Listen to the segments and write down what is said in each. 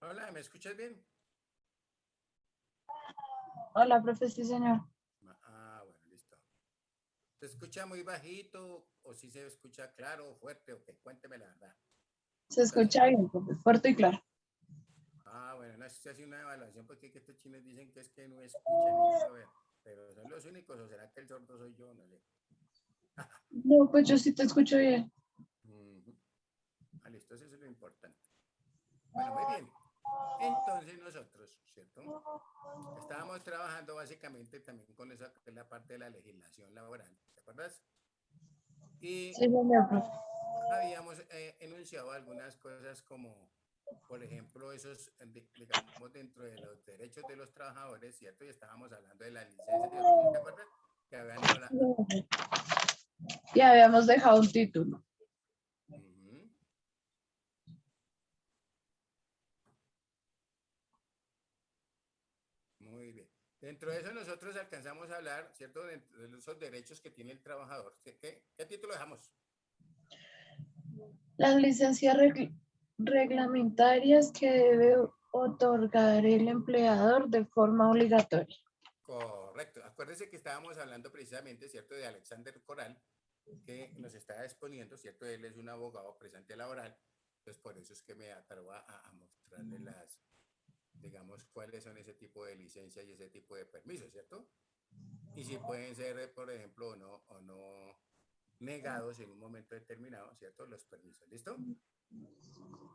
Hola, ¿me escuchas bien? Hola, profe, sí, señor. Bueno, listo. ¿Se escucha muy bajito o si se escucha claro o fuerte o qué? Cuénteme la verdad. Se escucha bien, profe, fuerte y claro. Bueno, no, estoy haciendo una evaluación porque es que estos chinos dicen que es que no escuchan y yo, a ver, pero son los únicos o será que el sordo soy yo, no sé. No, pues yo sí te escucho bien. Ujú. Listo, eso es lo importante. Bueno, muy bien. Entonces nosotros, ¿cierto? Estábamos trabajando básicamente también con esa que es la parte de la legislación laboral, ¿te acuerdas? Y Sí, señor, profe. habíamos enunciado algunas cosas como, por ejemplo, esos, digamos, dentro de los derechos de los trabajadores, ¿cierto? Y estábamos hablando de la licencia, ¿cierto? ¿Sí te acuerdas? Que habían Sí, hablado. señor. Y habíamos dejado un título. Ujú. Muy bien. Dentro de eso nosotros alcanzamos a hablar, ¿cierto? Dentro de esos derechos que tiene el trabajador. ¿Qué título dejamos? Las licencias reglamentarias que debe otorgar el empleador de forma obligatoria. Correcto. Acuérdense que estábamos hablando precisamente, ¿cierto? De Alexander Coral, que nos está exponiendo, ¿cierto? Él es un abogado presente laboral, entonces por eso es que me atrevo a mostrarle las, digamos, cuáles son ese tipo de licencias y ese tipo de permisos, ¿cierto? Y si pueden ser, por ejemplo, o no negados en un momento determinado, ¿cierto? Los permisos, ¿listo?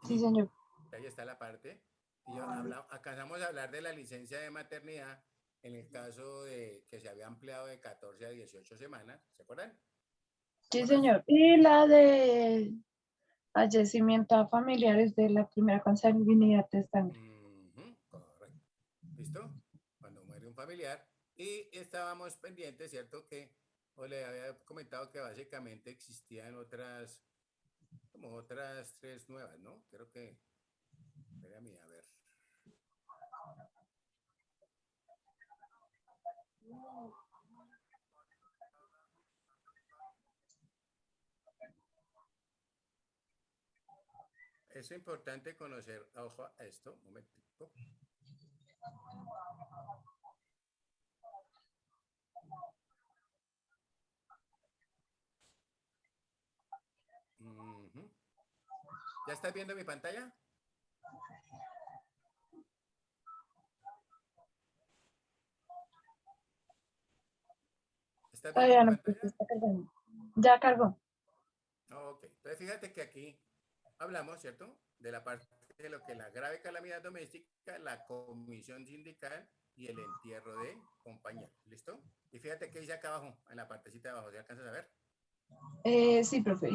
Sí, Y señor. ahí está la parte. Y alcanzamos a hablar de la licencia de maternidad en el caso de que se había ampliado de 14 a 18 semanas, ¿se acuerdan? ¿Te Sí, acuerdas? señor. Y la de fallecimiento a familiares de la primera consanguinidad de sangre. Ujú, correcto. ¿Listo? Cuando muere un familiar. Y estábamos pendientes, ¿cierto? Que, o le había comentado que básicamente existían otras, como otras tres nuevas, ¿no? Creo que, espérame, a ver. Es importante conocer, ojo a esto, un momentito. Ujú. ¿Ya estás viendo mi pantalla? ¿Estás viendo mi Todavía no, profe, pantalla? está cargando. Ya cargó. Ok. Entonces fíjate que aquí hablamos, ¿cierto? De la parte de lo que es la grave calamidad doméstica, la comisión sindical y el entierro de compañeros. ¿Listo? Y fíjate que dice acá abajo, en la partecita de abajo, ¿se alcanzas a ver? Sí, profe.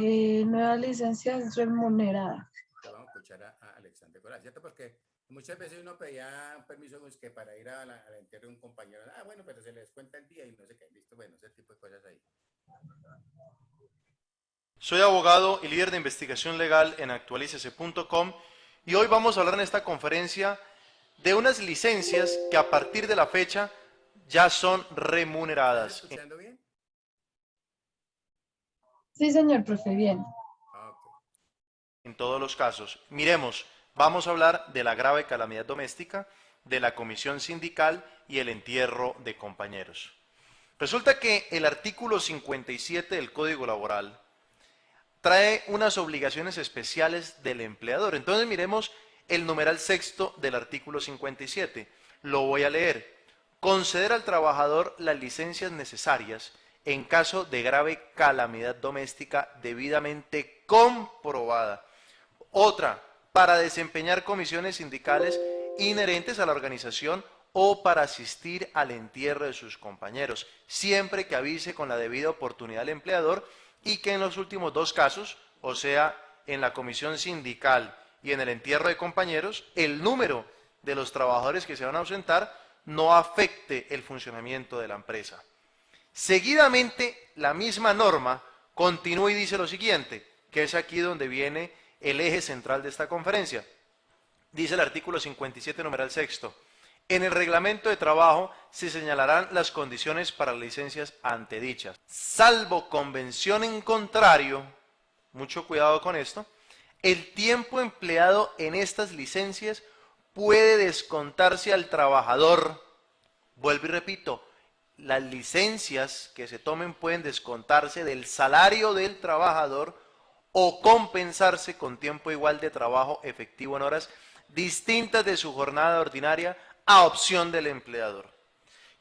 Nuevas licencias remuneradas. Entonces vamos a escuchar a Alexander Coral, ¿cierto? Porque muchas veces uno pedía un permiso pues, que para ir al entierro de un compañero. Bueno, pero se les cuenta el día y no sé qué, ¿listo? Bueno, ese tipo de cosas ahí. Soy abogado y líder de investigación legal en actualicese.com y hoy vamos a hablar en esta conferencia de unas licencias que a partir de la fecha ya son ¿Me estás remuneradas escuchando bien? Sí, señor, profe, bien. Ok. en todos los casos. Miremos, vamos a hablar de la grave calamidad doméstica, de la comisión sindical y el entierro de compañeros. Resulta que el artículo 57 del Código Laboral trae unas obligaciones especiales del empleador. Entonces miremos el numeral sexto del artículo 57. Lo voy a leer. Conceder al trabajador las licencias necesarias en caso de grave calamidad doméstica debidamente comprobada. Otra, para desempeñar comisiones sindicales inherentes a la organización o para asistir al entierro de sus compañeros, siempre que avise con la debida oportunidad al empleador y que en los últimos dos casos, o sea, en la comisión sindical y en el entierro de compañeros, el número de los trabajadores que se van a ausentar no afecte el funcionamiento de la empresa. Seguidamente, la misma norma continúa y dice lo siguiente, que es aquí donde viene el eje central de esta conferencia. Dice el artículo 57, numeral sexto. En el reglamento de trabajo se señalarán las condiciones para las licencias antedichas. Salvo convención en contrario, mucho cuidado con esto, el tiempo empleado en estas licencias puede descontarse al trabajador. Vuelvo y repito, las licencias que se tomen pueden descontarse del salario del trabajador o compensarse con tiempo igual de trabajo efectivo en horas distintas de su jornada ordinaria a opción del empleador.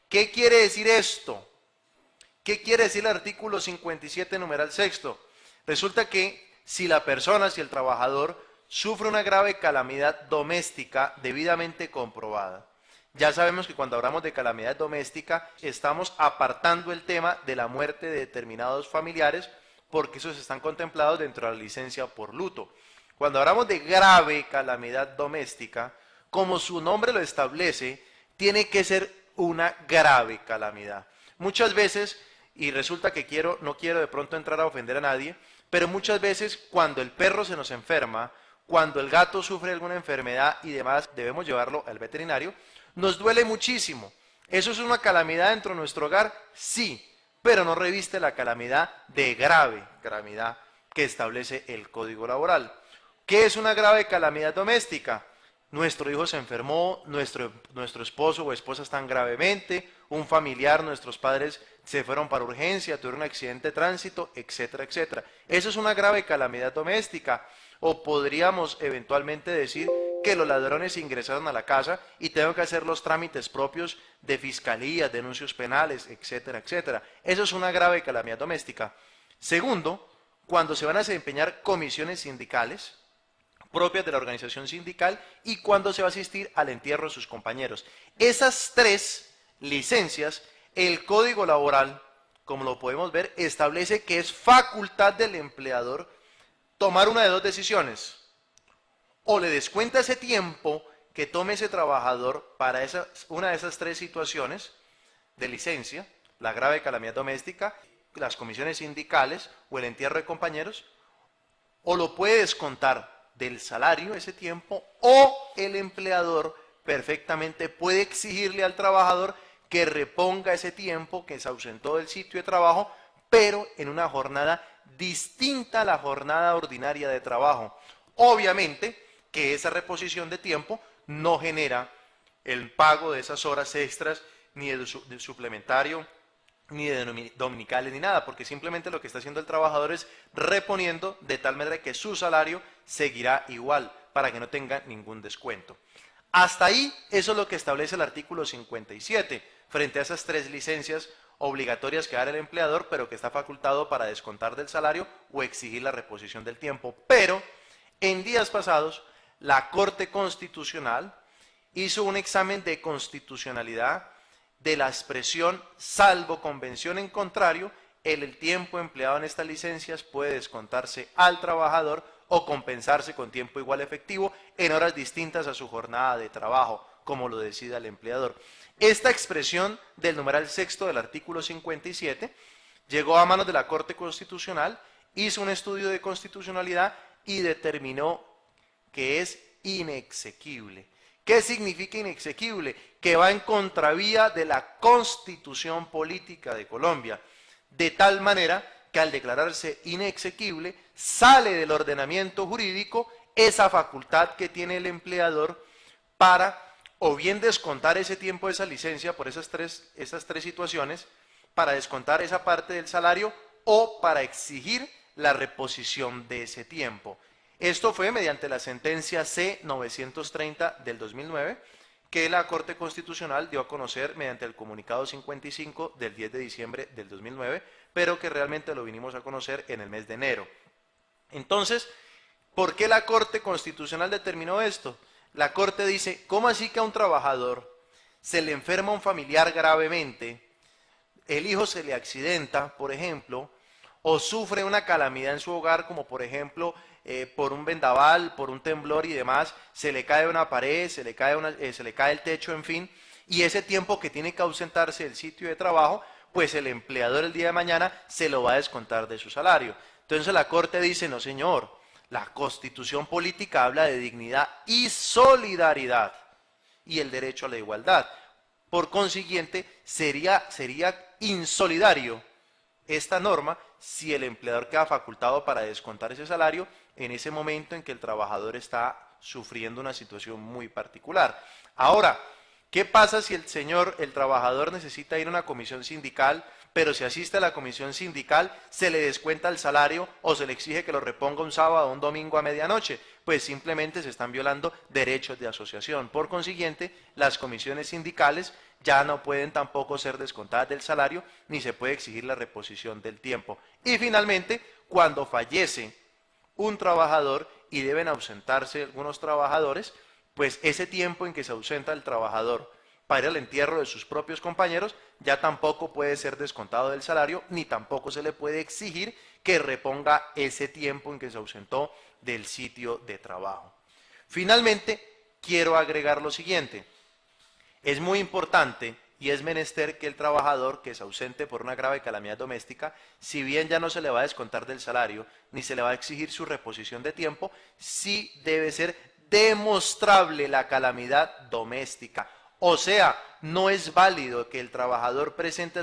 ¿Qué quiere decir esto? ¿Qué quiere decir el artículo 57, numeral sexto? Resulta que si la persona, si el trabajador sufre una grave calamidad doméstica debidamente comprobada, ya sabemos que cuando hablamos de calamidad doméstica estamos apartando el tema de la muerte de determinados familiares porque esos están contemplados dentro de la licencia por luto. Cuando hablamos de grave calamidad doméstica, como su nombre lo establece, tiene que ser una grave calamidad. Muchas veces, y resulta que no quiero de pronto entrar a ofender a nadie, pero muchas veces cuando el perro se nos enferma, cuando el gato sufre alguna enfermedad y demás, debemos llevarlo al veterinario, nos duele muchísimo. ¿Eso es una calamidad dentro de nuestro hogar? Sí, pero no reviste la calamidad de grave calamidad que establece el Código Laboral. ¿Qué es una grave calamidad doméstica? Nuestro hijo se enfermó, nuestro esposo o esposa están gravemente, un familiar, nuestros padres se fueron para urgencia, tuvieron un accidente de tránsito, etcétera, etcétera. Eso es una grave calamidad doméstica. O podríamos eventualmente decir que los ladrones ingresaron a la casa y tengo que hacer los trámites propios de fiscalía, denuncios penales, etcétera, etcétera. Eso es una grave calamidad doméstica. Segundo, cuando se van a desempeñar comisiones sindicales propias de la organización sindical y cuando se va a asistir al entierro de sus compañeros. Esas tres licencias, el Código Laboral, como lo podemos ver, establece que es facultad del empleador tomar una de dos decisiones. O le descuenta ese tiempo que tome ese trabajador para una de esas tres situaciones de licencia, la grave calamidad doméstica, las comisiones sindicales o el entierro de compañeros, o lo puede descontar del salario ese tiempo, o el empleador perfectamente puede exigirle al trabajador que reponga ese tiempo que se ausentó del sitio de trabajo, pero en una jornada distinta a la jornada ordinaria de trabajo. Obviamente que esa reposición de tiempo no genera el pago de esas horas extras, ni de suplementario, ni de dominicales, ni nada, porque simplemente lo que está haciendo el trabajador es reponiendo de tal manera que su salario seguirá igual, para que no tenga ningún descuento. Hasta ahí, eso es lo que establece el artículo 57, frente a esas tres licencias obligatorias que da el empleador, pero que está facultado para descontar del salario o exigir la reposición del tiempo. Pero, en días pasados, la Corte Constitucional hizo un examen de constitucionalidad de la expresión salvo convención en contrario, el tiempo empleado en estas licencias puede descontarse al trabajador o compensarse con tiempo igual efectivo en horas distintas a su jornada de trabajo, como lo decida el empleador. Esta expresión del numeral sexto del artículo 57 llegó a manos de la Corte Constitucional, hizo un estudio de constitucionalidad y determinó que es inexequible. ¿Qué significa inexequible? Que va en contravía de la Constitución Política de Colombia, de tal manera que al declararse inexequible sale del ordenamiento jurídico esa facultad que tiene el empleador para o bien descontar ese tiempo de esa licencia por esas tres situaciones, para descontar esa parte del salario o para exigir la reposición de ese tiempo. Esto fue mediante la sentencia C-930 del 2009, que la Corte Constitucional dio a conocer mediante el comunicado 55 del 10 de diciembre del 2009, pero que realmente lo vinimos a conocer en el mes de enero. Entonces, ¿por qué la Corte Constitucional determinó esto? La Corte dice, ¿cómo así que a un trabajador se le enferma un familiar gravemente, el hijo se le accidenta, por ejemplo, o sufre una calamidad en su hogar, como por ejemplo por un vendaval, por un temblor y demás, se le cae una pared, se le cae el techo, en fin, y ese tiempo que tiene que ausentarse del sitio de trabajo, pues el empleador el día de mañana se lo va a descontar de su salario. Entonces la Corte dice, no señor, la Constitución Política habla de dignidad y solidaridad y el derecho a la igualdad. Por consiguiente, sería insolidario esta norma si el empleador queda facultado para descontar ese salario en ese momento en que el trabajador está sufriendo una situación muy particular. Ahora, ¿qué pasa si el trabajador necesita ir a una comisión sindical, pero si asiste a la comisión sindical se le descuenta el salario o se le exige que lo reponga un sábado o un domingo a medianoche? Pues simplemente se están violando derechos de asociación. Por consiguiente, las comisiones sindicales ya no pueden tampoco ser descontadas del salario ni se puede exigir la reposición del tiempo. Y finalmente, cuando fallece un trabajador y deben ausentarse algunos trabajadores, pues ese tiempo en que se ausenta el trabajador para ir al entierro de sus propios compañeros ya tampoco puede ser descontado del salario ni tampoco se le puede exigir que reponga ese tiempo en que se ausentó del sitio de trabajo. Finalmente, quiero agregar lo siguiente. Es muy importante y es menester que el trabajador que se ausente por una grave calamidad doméstica, si bien ya no se le va a descontar del salario, ni se le va a exigir su reposición de tiempo, sí debe ser demostrable la calamidad doméstica. O sea, no es válido que el trabajador presente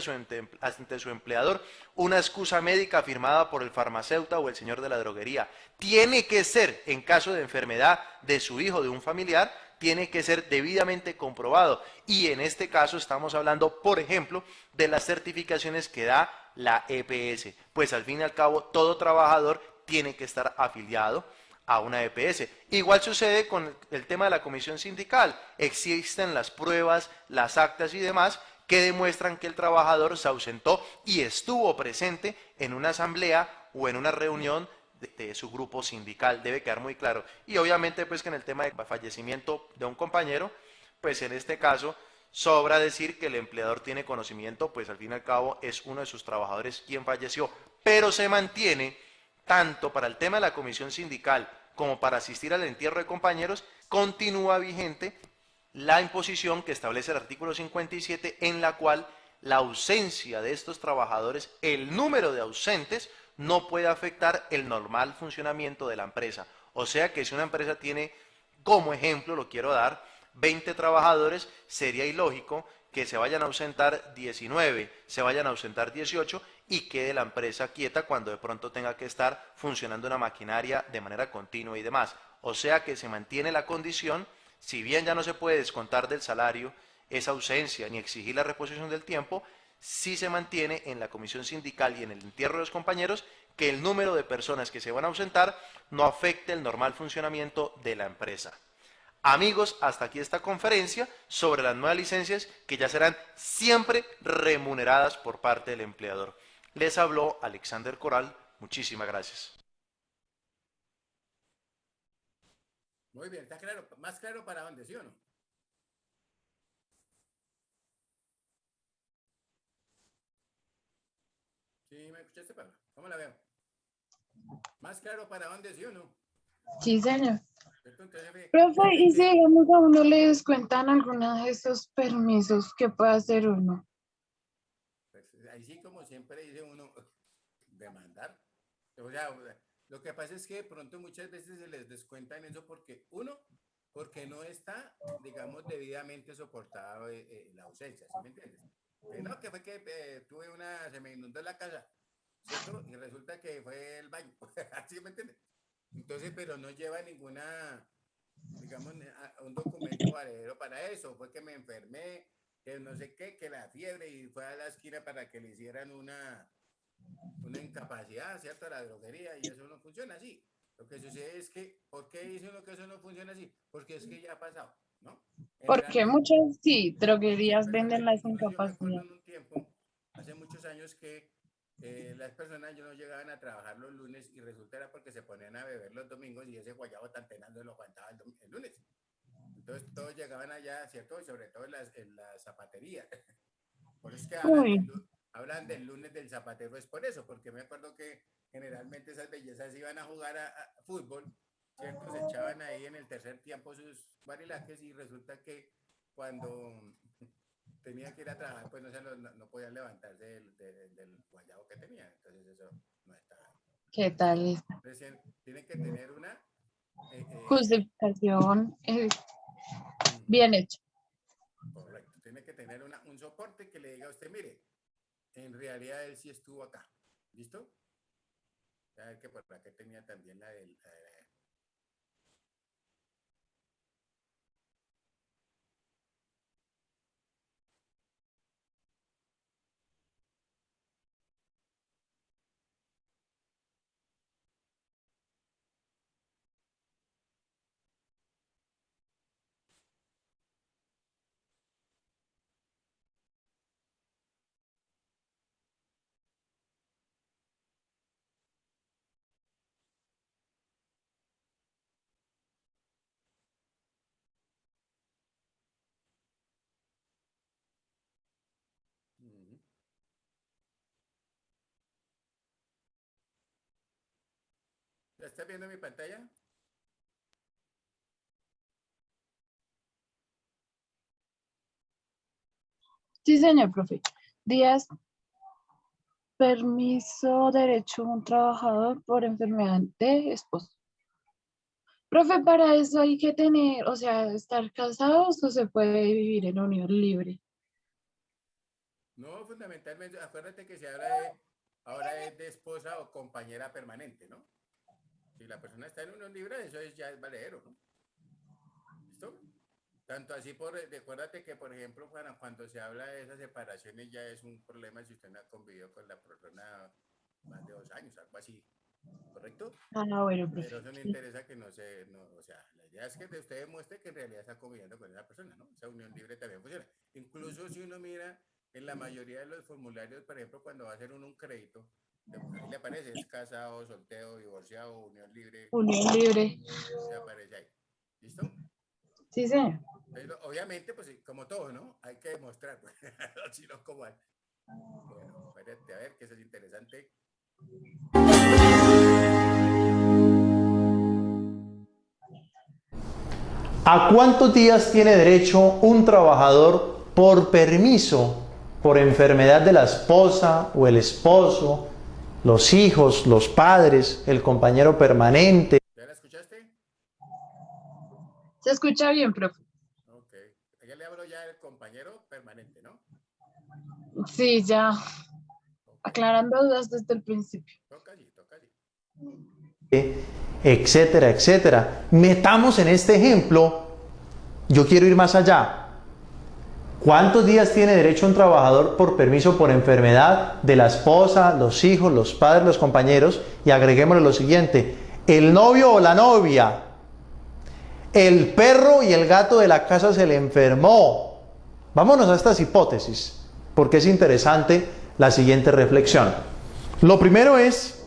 ante su empleador una excusa médica firmada por el farmacéutico o el señor de la droguería. Tiene que ser, en caso de enfermedad de su hijo o de un familiar, tiene que ser debidamente comprobado. Y en este caso estamos hablando, por ejemplo, de las certificaciones que da la EPS. Pues al fin y al cabo, todo trabajador tiene que estar afiliado a una EPS. Igual sucede con el tema de la comisión sindical. Existen las pruebas, las actas y demás que demuestran que el trabajador se ausentó y estuvo presente en una asamblea o en una reunión de su grupo sindical. Debe quedar muy claro. Y obviamente pues que en el tema de fallecimiento de un compañero, pues en este caso sobra decir que el empleador tiene conocimiento, pues al fin y al cabo es uno de sus trabajadores quien falleció, pero se mantiene tanto para el tema de la comisión sindical como para asistir al entierro de compañeros, continúa vigente la imposición que establece el artículo 57, en la cual la ausencia de estos trabajadores, el número de ausentes, no puede afectar el normal funcionamiento de la empresa. O sea que si una empresa tiene, como ejemplo, lo quiero dar, 20 trabajadores, sería ilógico que se vayan a ausentar 19, se vayan a ausentar 18 y quede la empresa quieta cuando de pronto tenga que estar funcionando una maquinaria de manera continua y demás. O sea que se mantiene la condición, si bien ya no se puede descontar del salario esa ausencia ni exigir la reposición del tiempo, sí se mantiene en la comisión sindical y en el entierro de los compañeros que el número de personas que se van a ausentar no afecte el normal funcionamiento de la empresa. Amigos, hasta aquí esta conferencia sobre las nuevas licencias que ya serán siempre remuneradas por parte del empleador. Les habló Alexander Coral. Muchísimas gracias. Muy bien, está claro, más claro para dónde, ¿sí o no? ¿Sí me escuchaste, Pablo? ¿Cómo la veo? ¿Más claro para dónde, sí o no? Sí, señor. Entonces, Profe, fíjate y si que digamos a uno le descuentan algunos de estos permisos, ¿qué puede hacer uno? pues, ahí sí, como siempre dice uno, demandar. O sea, lo que pasa es que de pronto muchas veces se les descuentan eso porque, uno, porque no está, digamos, debidamente soportado la ausencia, ¿sí me entiendes? No, que fue que se me inundó la casa, ¿cierto? Y resulta que fue el baño, ¿sí me entiendes? Entonces, pero no lleva ninguna, digamos, un documento valedero para eso. Fue que me enfermé, que no sé qué, que la fiebre y fue a la esquina para que le hicieran una incapacidad, ¿cierto? A la droguería y eso no funciona así. Lo que sucede es que, ¿por qué dice uno que eso no funciona así? Porque es que ya ha pasado, ¿no? Porque Generalmente, muchas, sí, muchas droguerías personas, venden las incluso yo me acuerdo incapacidades. en un tiempo, hace muchos años que las personas yo no llegaban a trabajar los lunes y resulta era porque se ponían a beber los domingos y ese guayabo tan tenaz no lo aguantaba el lunes. Entonces todos llegaban allá, ¿cierto? Y sobre todo en la zapatería. Por eso es que Uy, hablan del lunes del zapatero, es por eso, porque me acuerdo que generalmente esas bellezas iban a jugar a fútbol, ¿cierto? Se echaban ahí en el tercer tiempo sus barilaques y resulta que cuando tenían que ir a trabajar, pues no podían levantarse del guayabo que tenían, entonces eso no está ¿qué tal justificado. esta Entonces tienen que tener una... eh, eh, justificación ujú, bien hecha? correcto, tiene que tener un soporte que le diga a usted, mire, en realidad él sí estuvo acá. ¿Listo? Ya ver que por acá tenía también la del... ¿La estás viendo en mi pantalla? Sí, señor, profe. Díaz, permiso, derecho a un trabajador por enfermedad de esposo. Profe, para eso hay que tener, o sea, estar casados o se puede vivir en unión libre. No, fundamentalmente, acuérdate que se habla ahora es de esposa o compañera permanente, ¿no? Si la persona está en unión libre, eso ya es valedero, ¿no? ¿Listo? Tanto así acuérdate que, por ejemplo, cuando se habla de esas separaciones ya es un problema si usted no ha convivido con la persona más de 2 años, algo así, ¿correcto? Ah, bueno, profe. Pero eso no Sí. interesa que o sea, la idea es que usted demuestre que en realidad está conviviendo con esa persona, ¿no? Esa unión libre también funciona. Incluso si uno mira en la mayoría de los formularios, por ejemplo, cuando va a hacer uno un crédito, ahí le aparece, es casado, soltero, divorciado, unión libre, Unión libre. se aparece ahí. ¿Listo? Sí, señor. Pero, obviamente, pues como todo, ¿no? Hay que demostrar, pues, si no, como hay. Bueno, espérate, a ver, que eso es interesante. ¿A cuántos días tiene derecho un trabajador por permiso, por enfermedad de la esposa o el esposo, los hijos, los padres, el compañero permanente? ¿Ya la escuchaste? Se escucha bien, profe. Ok. Ya le hablo ya del compañero permanente, ¿no? Sí, ya. Okay. Aclarando dudas desde el principio. Toca allí, toca allí. Etcétera, etcétera. Metamos en este ejemplo, yo quiero ir más allá. ¿Cuántos días tiene derecho un trabajador por permiso por enfermedad de la esposa, los hijos, los padres, los compañeros? Y agreguémosle lo siguiente: el novio o la novia, el perro y el gato de la casa se le enfermó. Vámonos a estas hipótesis, porque es interesante la siguiente reflexión. Lo primero es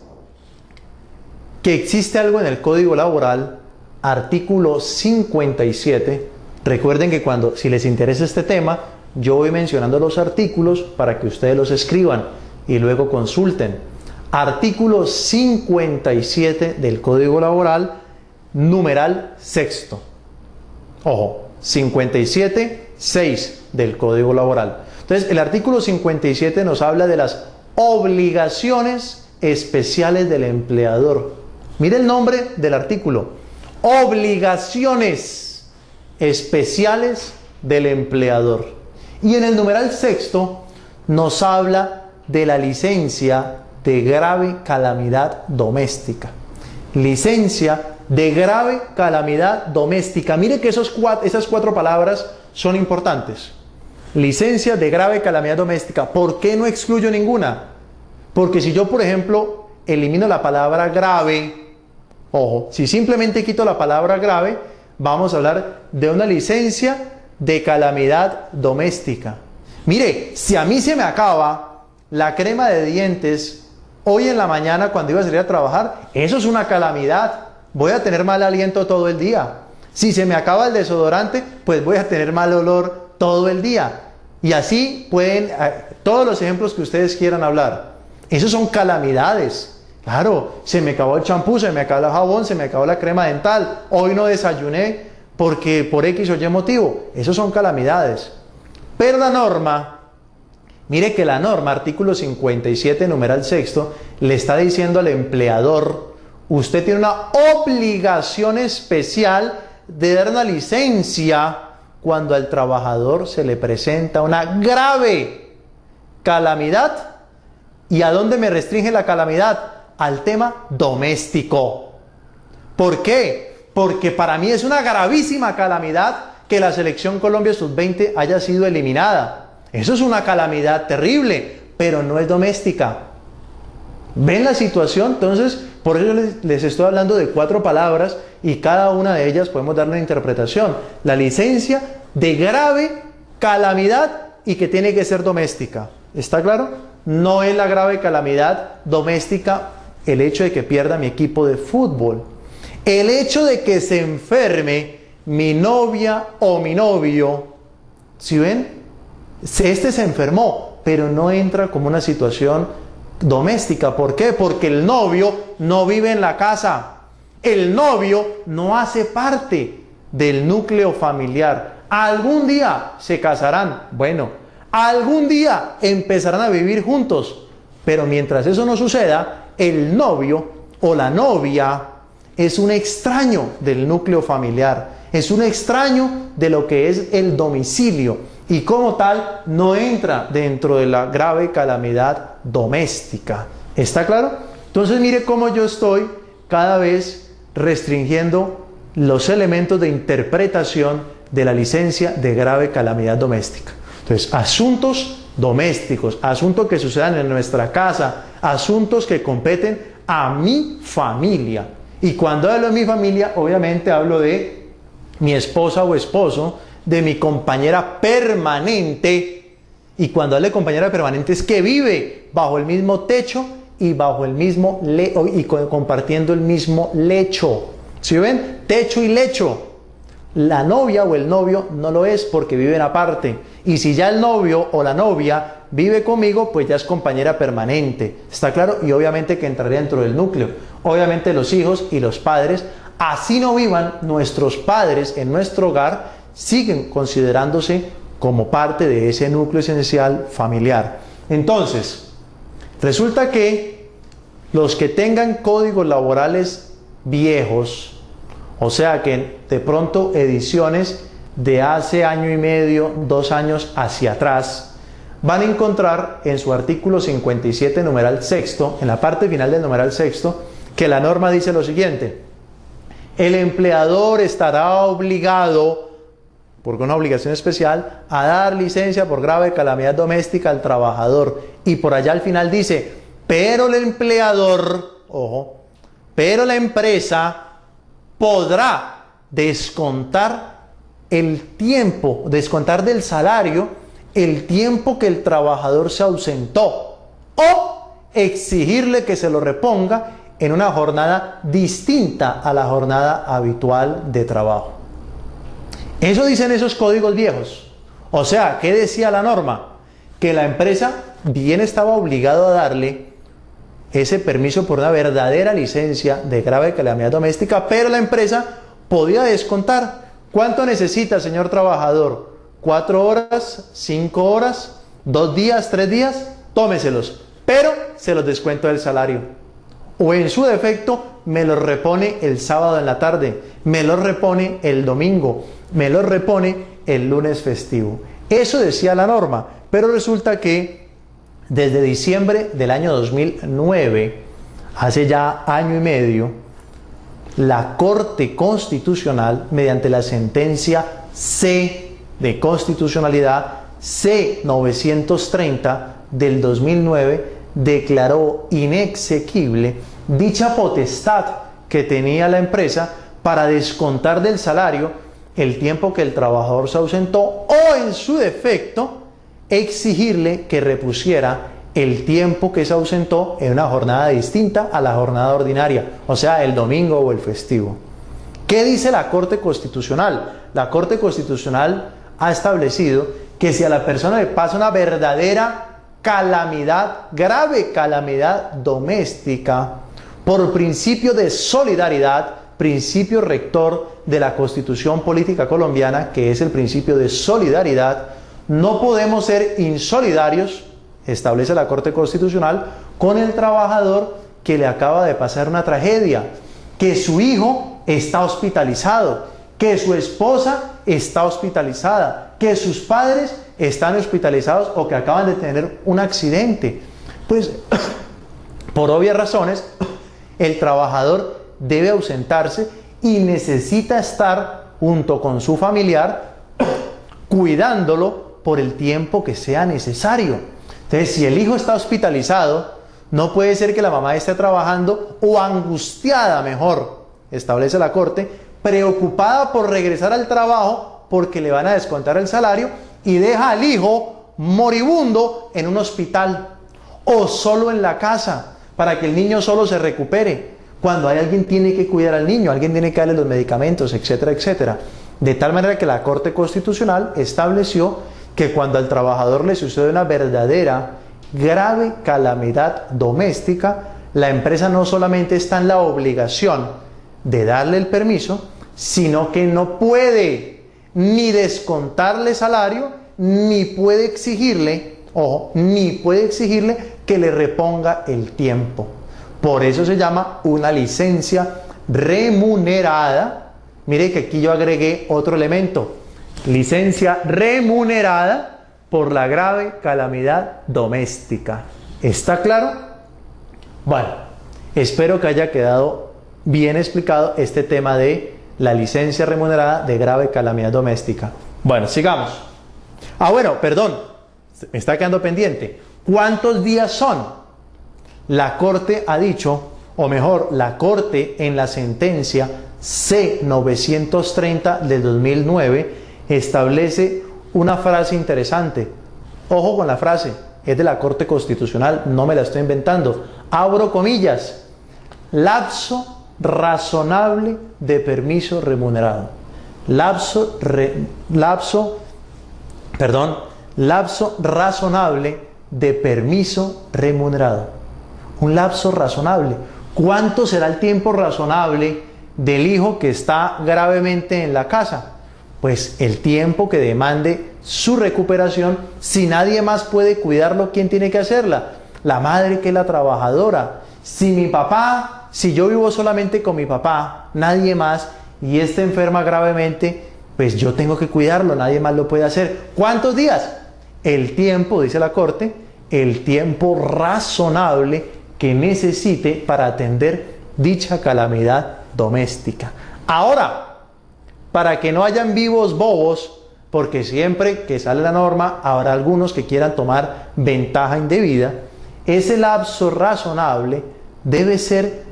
que existe algo en el Código Laboral, artículo 57. Recuerden que si les interesa este tema, yo voy mencionando los artículos para que ustedes los escriban y luego consulten. Artículo 57 del Código Laboral, numeral sexto. Ojo, 57, 6 del Código Laboral. Entonces, el artículo 57 nos habla de las obligaciones especiales del empleador. Mire el nombre del artículo: obligaciones especiales del empleador. Y en el numeral sexto nos habla de la licencia de grave calamidad doméstica. Licencia de grave calamidad doméstica. Mire que esas 4 palabras son importantes. Licencia de grave calamidad doméstica. ¿Por qué no excluyo ninguna? Porque si yo, por ejemplo, elimino la palabra grave, ojo, si simplemente quito la palabra grave, vamos a hablar de una licencia de calamidad doméstica. Mire, si a mí se me acaba la crema de dientes hoy en la mañana cuando iba a salir a trabajar, eso es una calamidad. Voy a tener mal aliento todo el día. Si se me acaba el desodorante, pues voy a tener mal olor todo el día. Y así pueden, todos los ejemplos que ustedes quieran hablar. Esos son calamidades. Claro, se me acabó el champú, se me acabó el jabón, se me acabó la crema dental, hoy no desayuné porque por X o Y motivo. Esos son calamidades. Pero la norma, mire que la norma, artículo 57, numeral sexto, le está diciendo al empleador: usted tiene una obligación especial de dar una licencia cuando al trabajador se le presenta una grave calamidad. ¿Y a dónde me restringe la calamidad? Al tema doméstico. ¿Por qué? Porque para mí es una gravísima calamidad que la selección Colombia Sub-20 haya sido eliminada. Eso es una calamidad terrible, pero no es doméstica. ¿Ven la situación? Entonces, por eso les estoy hablando de 4 palabras y cada una de ellas podemos darle una interpretación. La licencia de grave calamidad y que tiene que ser doméstica. ¿Está claro? No es la grave calamidad doméstica el hecho de que pierda mi equipo de fútbol. El hecho de que se enferme mi novia o mi novio, ¿sí ven? Este se enfermó, pero no entra como una situación doméstica. ¿Por qué? Porque el novio no vive en la casa. El novio no hace parte del núcleo familiar. Algún día se casarán, bueno, algún día empezarán a vivir juntos, pero mientras eso no suceda, el novio o la novia es un extraño del núcleo familiar, es un extraño de lo que es el domicilio y como tal no entra dentro de la grave calamidad doméstica. ¿Está claro? Entonces mire cómo yo estoy cada vez restringiendo los elementos de interpretación de la licencia de grave calamidad doméstica. Entonces, asuntos domésticos, asuntos que sucedan en nuestra casa, asuntos que competen a mi familia. Y cuando hablo de mi familia, obviamente hablo de mi esposa o esposo, de mi compañera permanente. Y cuando hablo de compañera permanente es que vive bajo el mismo techo y bajo el mismo compartiendo el mismo lecho. ¿Sí ven? Techo y lecho. La novia o el novio no lo es porque viven aparte. Y si ya el novio o la novia vive conmigo, pues ya es compañera permanente. ¿Está claro? Y obviamente que entraría dentro del núcleo. Obviamente los hijos y los padres, así no vivan nuestros padres en nuestro hogar, siguen considerándose como parte de ese núcleo esencial familiar. Entonces, resulta que los que tengan códigos laborales viejos, o sea que de pronto ediciones de hace año y medio, 2 años hacia atrás, van a encontrar en su artículo 57, numeral sexto, en la parte final del numeral sexto, que la norma dice lo siguiente: el empleador estará obligado, por una obligación especial, a dar licencia por grave calamidad doméstica al trabajador. Y por allá al final dice, pero el empleador, ojo, pero la empresa podrá descontar el tiempo, descontar del salario el tiempo que el trabajador se ausentó o exigirle que se lo reponga en una jornada distinta a la jornada habitual de trabajo. Eso dicen esos códigos viejos. O sea, ¿qué decía la norma? Que la empresa bien estaba obligado a darle ese permiso por una verdadera licencia de grave calamidad doméstica, pero la empresa podía descontar. ¿Cuánto necesita, señor trabajador? 4 horas, 5 horas, 2 días, 3 días, tómeselos, pero se los descuento del salario. O en su defecto, me los repone el sábado en la tarde, me los repone el domingo, me los repone el lunes festivo. Eso decía la norma, pero resulta que desde diciembre del año 2009, hace ya año y medio, la Corte Constitucional, mediante la sentencia C de constitucionalidad C-930 del 2009, declaró inexequible dicha potestad que tenía la empresa para descontar del salario el tiempo que el trabajador se ausentó o, en su defecto, exigirle que repusiera el tiempo que se ausentó en una jornada distinta a la jornada ordinaria, o sea, el domingo o el festivo. ¿Qué dice la Corte Constitucional? La Corte Constitucional ha establecido que si a la persona le pasa una verdadera calamidad, grave calamidad doméstica, por principio de solidaridad, principio rector de la Constitución Política Colombiana, que es el principio de solidaridad, no podemos ser insolidarios, establece la Corte Constitucional, con el trabajador que le acaba de pasar una tragedia, que su hijo está hospitalizado, que su esposa está hospitalizada, que sus padres están hospitalizados o que acaban de tener un accidente. Pues, por obvias razones, el trabajador debe ausentarse y necesita estar junto con su familiar cuidándolo por el tiempo que sea necesario. Entonces, si el hijo está hospitalizado, no puede ser que la mamá esté trabajando o angustiada, mejor, establece la Corte, preocupada por regresar al trabajo porque le van a descontar el salario y deja al hijo moribundo en un hospital o solo en la casa para que el niño solo se recupere, cuando hay alguien tiene que cuidar al niño, alguien tiene que darle los medicamentos, etcétera, etcétera. De tal manera que la Corte Constitucional estableció que cuando al trabajador le sucede una verdadera grave calamidad doméstica, la empresa no solamente está en la obligación de darle el permiso, sino que no puede ni descontarle salario, ni puede exigirle, ojo, ni puede exigirle que le reponga el tiempo. Por eso se llama una licencia remunerada. Mire que aquí yo agregué otro elemento. Licencia remunerada por la grave calamidad doméstica. ¿Está claro? Bueno, espero que haya quedado bien explicado este tema de la licencia remunerada de grave calamidad doméstica. Bueno, sigamos. Bueno, perdón, me está quedando pendiente. ¿Cuántos días son? La Corte ha dicho, o mejor, la Corte en la sentencia C-930 del 2009 establece una frase interesante. Ojo con la frase, es de la Corte Constitucional, no me la estoy inventando. Abro comillas, lapso razonable de permiso remunerado. Lapso razonable de permiso remunerado. Un lapso razonable. ¿Cuánto será el tiempo razonable del hijo que está gravemente en la casa? Pues el tiempo que demande su recuperación. Si nadie más puede cuidarlo, ¿quién tiene que hacerla? La madre, que es la trabajadora. Si yo vivo solamente con mi papá, nadie más, y éste enferma gravemente, pues yo tengo que cuidarlo, nadie más lo puede hacer. ¿Cuántos días? El tiempo, dice la Corte, el tiempo razonable que necesite para atender dicha calamidad doméstica. Ahora, para que no hayan vivos bobos, porque siempre que sale la norma habrá algunos que quieran tomar ventaja indebida, ese lapso razonable debe ser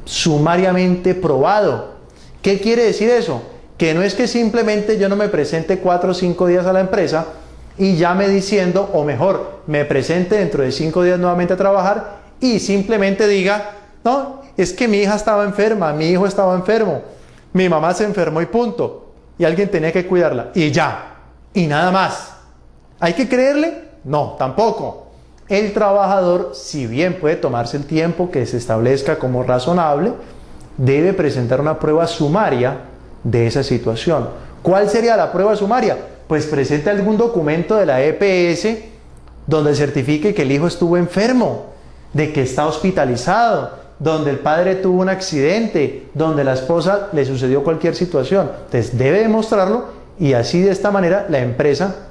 sumariamente probado. ¿Qué quiere decir eso? Que no es que simplemente yo no me presente 4 o 5 días a la empresa y llame diciendo, o mejor, me presente dentro de 5 días nuevamente a trabajar y simplemente diga, no, es que mi hija estaba enferma, mi hijo estaba enfermo, mi mamá se enfermó y punto, y alguien tenía que cuidarla, y ya, y nada más. ¿Hay que creerle? No, tampoco. El trabajador, si bien puede tomarse el tiempo que se establezca como razonable, debe presentar una prueba sumaria de esa situación. ¿Cuál sería la prueba sumaria? Pues presente algún documento de la EPS donde certifique que el hijo estuvo enfermo, de que está hospitalizado, donde el padre tuvo un accidente, donde la esposa le sucedió cualquier situación. Entonces debe demostrarlo, y así, de esta manera, la empresa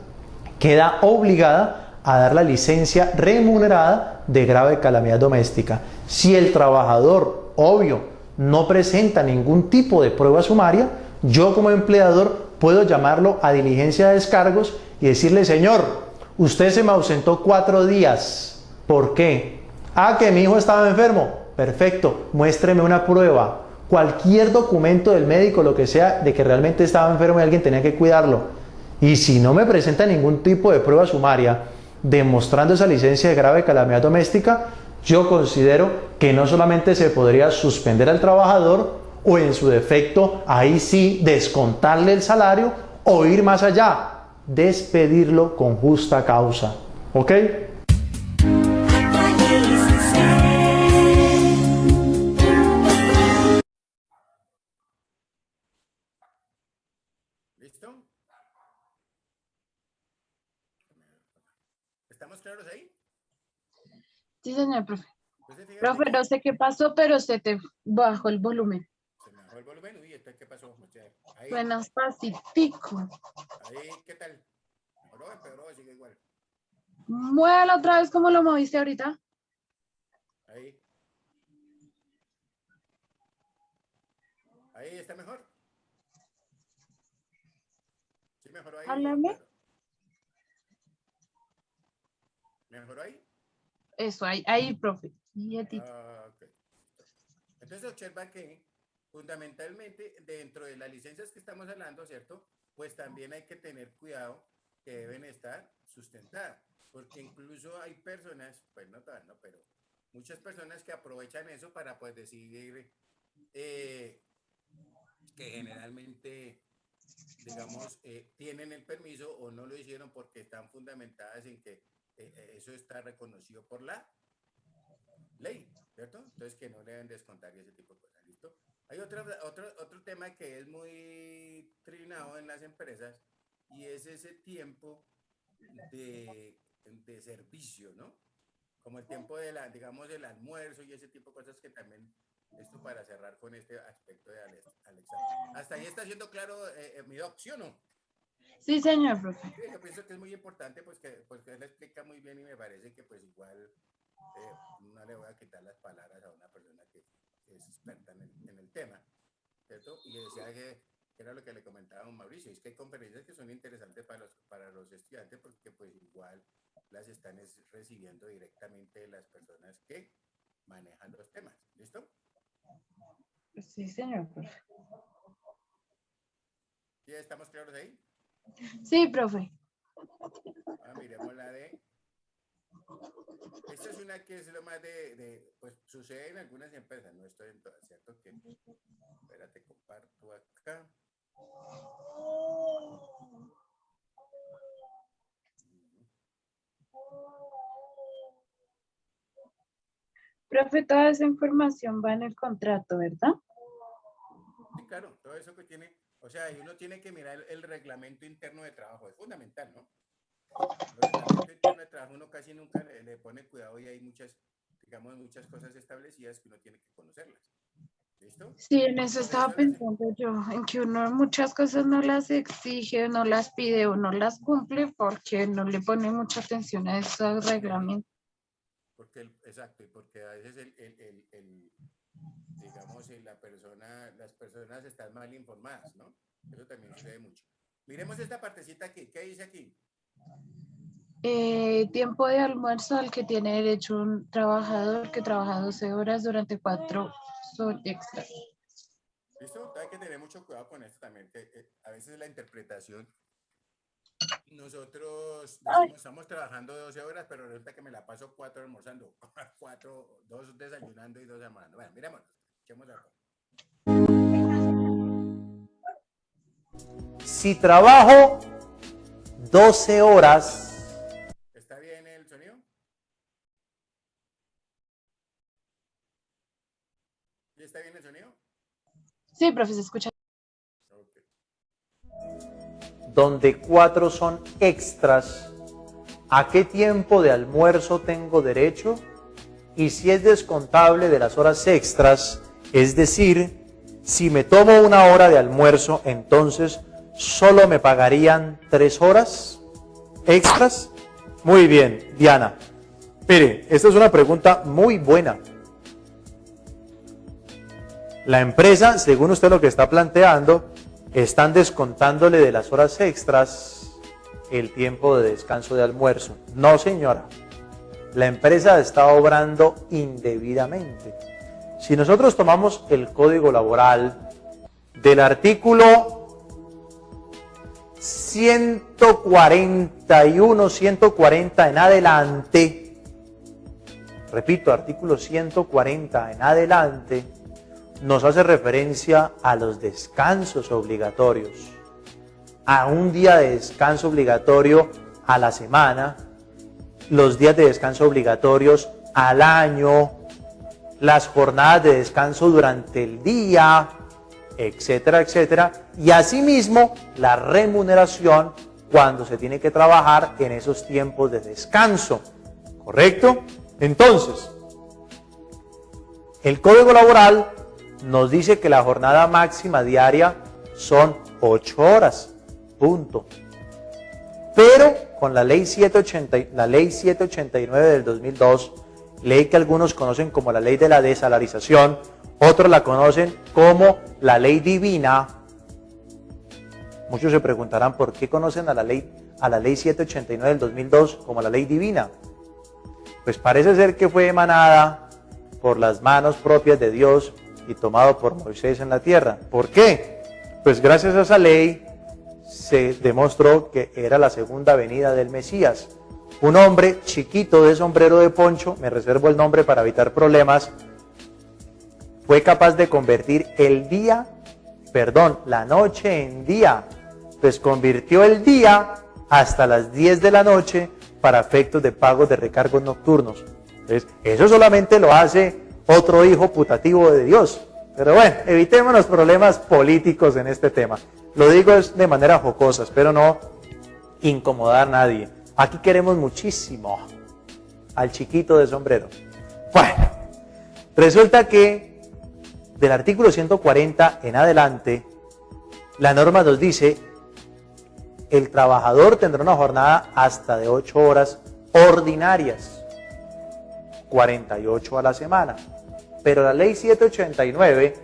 queda obligada a dar la licencia remunerada de grave calamidad doméstica. Si el trabajador, obvio, no presenta ningún tipo de prueba sumaria, yo como empleador puedo llamarlo a diligencia de descargos y decirle, señor, usted se me ausentó 4 días. ¿Por qué? Que mi hijo estaba enfermo. Perfecto, muéstreme una prueba, cualquier documento del médico, lo que sea, de que realmente estaba enfermo y alguien tenía que cuidarlo. Y si no me presenta ningún tipo de prueba sumaria demostrando esa licencia de grave calamidad doméstica, yo considero que no solamente se podría suspender al trabajador, o en su defecto, ahí sí, descontarle el salario, o ir más allá, despedirlo con justa causa. ¿Ok? ¿Listo? ¿Estamos claros ahí? Sí, señor profe. Entonces, fíjate Profe, que no sé qué pasó, pero se te bajó el volumen. se me bajó el volumen. Uy, entonces, ¿qué pasó? O sea, ahí, Suenas pacífico. ahí, ¿qué tal? ¿Mejoró, empeoró, sigue igual? Muévelo otra vez como lo moviste ahorita. Ahí. Ahí está mejor. ¿Sí mejoró ahí? Háblame. Claro. ¿Mejoró ahí? Eso, ahí, profe. Quietito. Ok. Entonces observa que fundamentalmente dentro de las licencias que estamos hablando, ¿cierto? Pues también hay que tener cuidado que deben estar sustentadas, porque incluso hay personas, pues no todas, no, pero muchas personas que aprovechan eso para pues decidir que generalmente, digamos, tienen el permiso o no lo hicieron porque están fundamentadas en que eso está reconocido por la ley, ¿cierto? Entonces que no le deben descontar y ese tipo de cosas, ¿listo? Hay otro tema que es muy trinado en las empresas y es ese tiempo de servicio, ¿no? Como el tiempo de digamos, el almuerzo y ese tipo de cosas que también, esto para cerrar con este aspecto de Alexander. Hasta ahí está siendo claro mi doc, ¿sí o no? Sí, señor, profe. Sí, yo pienso que es muy importante, pues que él explica muy bien y me parece que pues igual no le voy a quitar las palabras a una persona que es experta en el tema, ¿cierto? Y decía que era lo que le comentaba a don Mauricio, es que hay conferencias que son interesantes para los estudiantes porque pues igual las están recibiendo directamente de las personas que manejan los temas, ¿listo? Sí, señor, profe. ¿Ya estamos claros ahí? Sí, profe. Miremos la de... Esta es una que es lo más pues sucede en algunas empresas, no estoy en todas, ¿cierto? Que, espérate, comparto acá. Profe, toda esa información va en el contrato, ¿verdad? Sí, claro, todo eso que tiene, o sea, uno tiene que mirar el reglamento interno de trabajo, es fundamental, ¿no? El reglamento interno de trabajo uno casi nunca le pone cuidado y hay muchas, digamos, muchas cosas establecidas que uno tiene que conocerlas. ¿Listo? Sí, en eso estaba pensando yo, en que uno muchas cosas no las exige, no las pide o no las cumple porque no le pone mucha atención a esos reglamentos. Porque exacto, y porque a veces digamos, las personas están mal informadas, ¿no? Eso también sucede mucho. Miremos esta partecita aquí, ¿qué dice aquí? Tiempo de almuerzo al que tiene derecho un trabajador que trabaja 12 horas durante 4 son extras. ¿Listo? Hay que tener mucho cuidado con esto también, que a veces la interpretación, nosotros decimos, estamos trabajando 12 horas, pero resulta que me la paso 4 almorzando, 2 desayunando y 2 almorzando. Bueno, miremos, echemos acá. Si trabajo 12 horas... ¿Está bien el sonido? ¿Y está bien el sonido? Sí, profe, se escucha. Okay. Donde 4 son extras, ¿a qué tiempo de almuerzo tengo derecho? Y si es descontable de las horas extras, es decir, si me tomo una hora de almuerzo, entonces solo me pagarían 3 horas extras. Muy bien, Diana. Mire, esta es una pregunta muy buena. La empresa, según usted lo que está planteando, están descontándole de las horas extras el tiempo de descanso de almuerzo. No, señora. La empresa está obrando indebidamente. Si nosotros tomamos el Código Laboral del artículo 141, 140 en adelante, repito, artículo 140 en adelante, nos hace referencia a los descansos obligatorios, a un día de descanso obligatorio a la semana, los días de descanso obligatorios al año, las jornadas de descanso durante el día, etcétera, etcétera, y asimismo la remuneración cuando se tiene que trabajar en esos tiempos de descanso, ¿correcto? Entonces, el Código Laboral nos dice que la jornada máxima diaria son 8 horas, punto. Pero con la ley 789 del 2002, ley que algunos conocen como la ley de la desalarización, otros la conocen como la ley divina. Muchos se preguntarán por qué conocen a la ley 789 del 2002 como la ley divina. Pues parece ser que fue emanada por las manos propias de Dios y tomado por Moisés en la tierra. ¿Por qué? Pues gracias a esa ley se demostró que era la segunda venida del Mesías. Un hombre chiquito de sombrero de poncho, me reservo el nombre para evitar problemas, fue capaz de convertir la noche en día. Pues convirtió el día hasta las 10 de la noche para efectos de pagos de recargos nocturnos. Entonces, eso solamente lo hace otro hijo putativo de Dios. Pero bueno, evitémonos problemas políticos en este tema. Lo digo es de manera jocosa, espero no incomodar a nadie. Aquí queremos muchísimo al chiquito de sombrero. Bueno, resulta que del artículo 140 en adelante, la norma nos dice, el trabajador tendrá una jornada hasta de 8 horas ordinarias, 48 a la semana. Pero la ley 789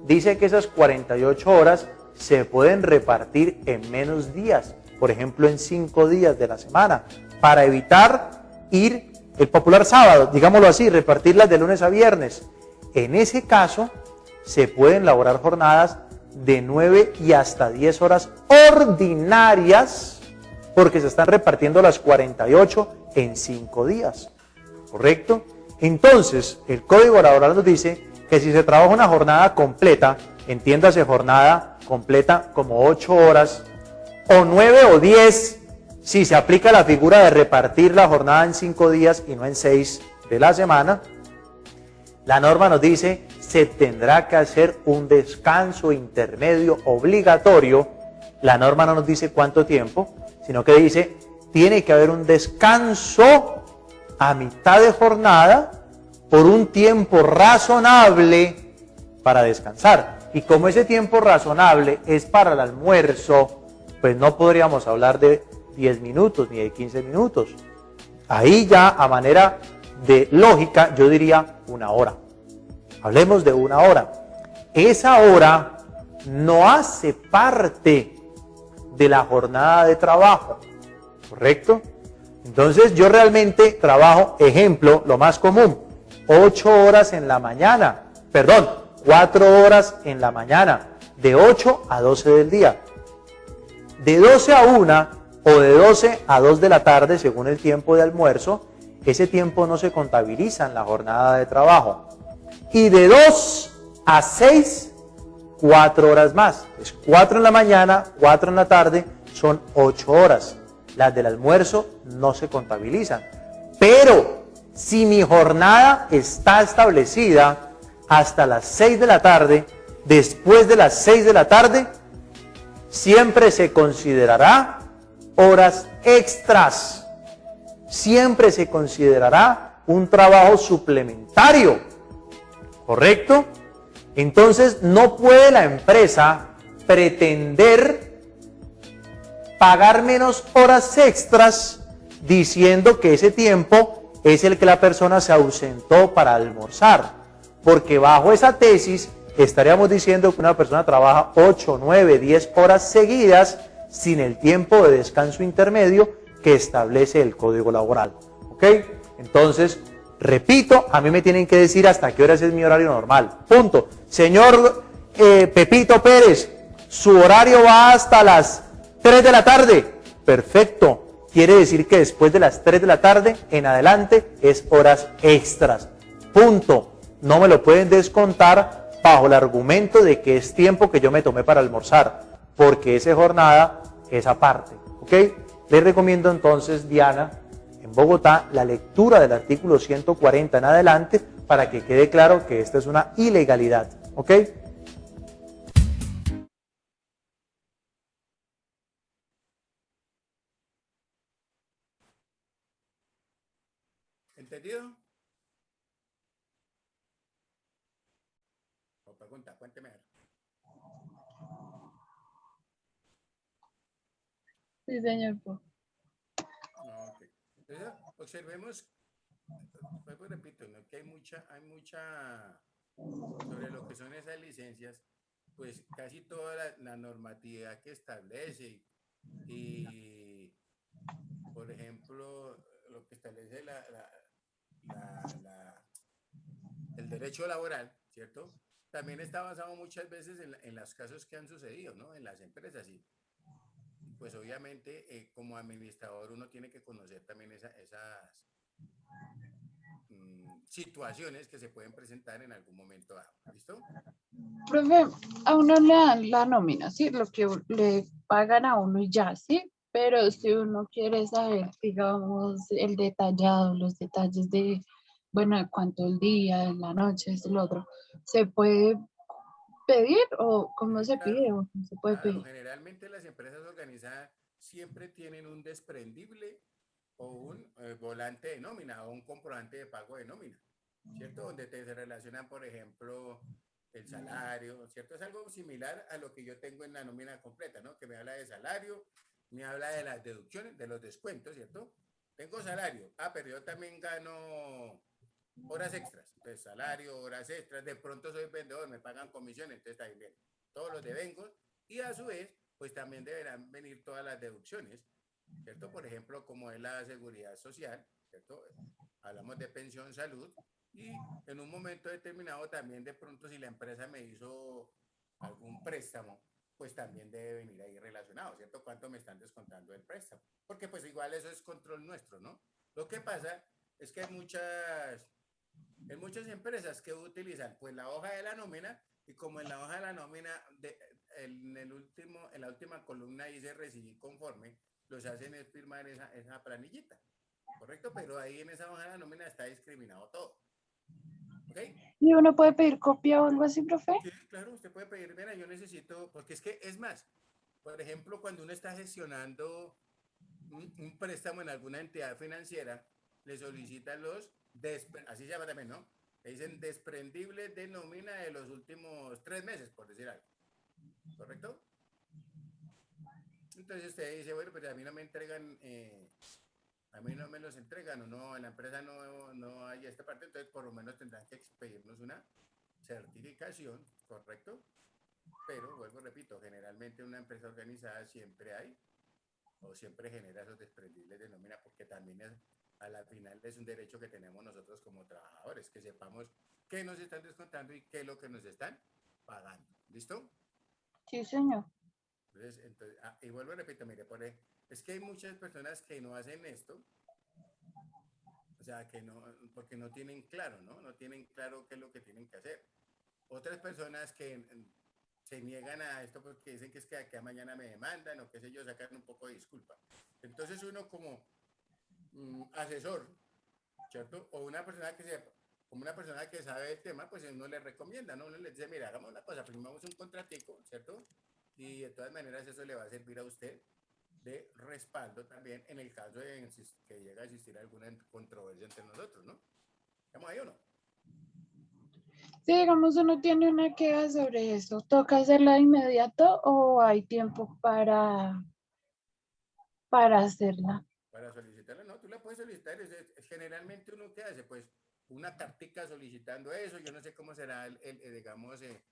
dice que esas 48 horas se pueden repartir en menos días, por ejemplo en 5 días de la semana, para evitar ir el popular sábado, digámoslo así, repartirlas de lunes a viernes. En ese caso, se pueden elaborar jornadas de 9 y hasta 10 horas ordinarias, porque se están repartiendo las 48 en 5 días, ¿correcto? Entonces, el Código Laboral nos dice que si se trabaja una jornada completa, entiéndase jornada completa como 8 horas, o 9 o 10, si se aplica la figura de repartir la jornada en 5 días y no en 6 de la semana, la norma nos dice se tendrá que hacer un descanso intermedio obligatorio. La norma no nos dice cuánto tiempo, sino que dice tiene que haber un descanso a mitad de jornada por un tiempo razonable para descansar. Y como ese tiempo razonable es para el almuerzo, pues no podríamos hablar de 10 minutos ni de 15 minutos. Ahí ya a manera de lógica yo diría 1 hora. Hablemos de 1 hora. Esa hora no hace parte de la jornada de trabajo, ¿correcto? Entonces yo realmente trabajo, ejemplo, lo más común, 8 horas en la mañana, 4 horas en la mañana, de 8 a 12 del día. De 12 a 1 o de 12 a 2 de la tarde, según el tiempo de almuerzo, ese tiempo no se contabiliza en la jornada de trabajo. Y de 2 a 6, 4 horas más. Es 4 en la mañana, 4 en la tarde, son 8 horas. Las del almuerzo no se contabilizan. Pero si mi jornada está establecida hasta las 6 de la tarde, después de las 6 de la tarde, siempre se considerará horas extras. Siempre se considerará un trabajo suplementario, ¿correcto? Entonces no puede la empresa pretender pagar menos horas extras diciendo que ese tiempo es el que la persona se ausentó para almorzar, porque bajo esa tesis estaríamos diciendo que una persona trabaja 8, 9, 10 horas seguidas sin el tiempo de descanso intermedio que establece el Código Laboral, ¿ok? Entonces, repito, a mí me tienen que decir hasta qué horas es mi horario normal, punto. Señor Pepito Pérez, su horario va hasta las 3 de la tarde, perfecto, quiere decir que después de las 3 de la tarde en adelante es horas extras, punto. No me lo pueden descontar bajo el argumento de que es tiempo que yo me tomé para almorzar, porque esa jornada es aparte, ¿ok? Les recomiendo entonces, Diana, en Bogotá, la lectura del artículo 140 en adelante para que quede claro que esta es una ilegalidad, ¿ok? ¿Entendido? O pregunta, cuénteme. Sí, señor. No, ok. Entonces, observemos, vuelvo y repito, ¿no? Que hay mucha, sobre lo que son esas licencias, pues casi toda la normatividad que establece y, por ejemplo, lo que establece el derecho laboral, ¿cierto? También está basado muchas veces en los casos que han sucedido, ¿no? En las empresas y pues obviamente como administrador uno tiene que conocer también esas situaciones que se pueden presentar en algún momento dado. ¿Listo? Profe, a uno le dan la nómina, ¿sí? Lo que le pagan a uno y ya, ¿sí? Pero si uno quiere saber, digamos, el detallado, los detalles de, bueno, de cuánto el día, en la noche, es el otro, se puede pedir o cómo se Claro, pide o cómo se puede claro, pedir? generalmente las empresas organizadas siempre tienen un desprendible o un volante de nómina o un comprobante de pago de nómina, ¿cierto? Donde te se relacionan, por ejemplo, el salario, ¿cierto? Es algo similar a lo que yo tengo en la nómina completa, ¿no? Que me habla de salario, me habla de las deducciones, de los descuentos, ¿cierto? Tengo salario, pero yo también gano horas extras, entonces salario, horas extras, de pronto soy vendedor, me pagan comisiones, entonces también bien, todos los devengos y a su vez, pues también deberán venir todas las deducciones, ¿cierto? Por ejemplo, como es la seguridad social, ¿cierto? Hablamos de pensión, salud y en un momento determinado también de pronto si la empresa me hizo algún préstamo, pues también debe venir ahí relacionado, ¿cierto? ¿Cuánto me están descontando del préstamo? Porque pues igual eso es control nuestro, ¿no? Lo que pasa es que hay muchas empresas que utilizan pues la hoja de la nómina y como en la hoja de la nómina en la última columna dice recibir conforme, los hacen es firmar esa planillita, ¿correcto? Pero ahí en esa hoja de la nómina está discriminado todo, ¿ok? ¿Y uno puede pedir copia o algo así, profe? Sí, claro, usted puede pedir, mira, yo necesito, porque es que es más, por ejemplo, cuando uno está gestionando un préstamo en alguna entidad financiera, le solicitan así se llama también, ¿no? Le dicen desprendibles de nómina de los últimos 3 meses, por decir algo, ¿correcto? Entonces usted dice, bueno, pues a mí no me entregan, a mí no me los entregan, o no, en la empresa no hay esta parte, entonces por lo menos tendrán que expedirnos una certificación, ¿correcto? Pero, vuelvo, repito, generalmente una empresa organizada siempre hay o siempre genera esos desprendibles de nómina porque también a la final es un derecho que tenemos nosotros como trabajadores, que sepamos qué nos están descontando y qué es lo que nos están pagando. ¿Listo? Sí, señor. Y vuelvo a repito, mire, es que hay muchas personas que no hacen esto, o sea, que no, porque no tienen claro, ¿no? No tienen claro qué es lo que tienen que hacer. Otras personas que se niegan a esto porque dicen que es que aquí a mañana me demandan o qué sé yo, sacan un poco de disculpa. Entonces uno como asesor, ¿cierto? O como una persona que sabe el tema, pues uno le recomienda, ¿no? Uno le dice, mira, hagamos una cosa, firmamos un contratico, ¿cierto? Y de todas maneras eso le va a servir a usted de respaldo también en el caso de que llegue a existir alguna controversia entre nosotros, ¿no? ¿Estamos ahí o no? Si digamos uno tiene una queja sobre eso, ¿toca hacerla de inmediato o hay tiempo para hacerla? Para solicitarla, no, tú la puedes solicitar. Generalmente uno qué hace, pues una cartica solicitando eso. Yo no sé cómo será digamos, en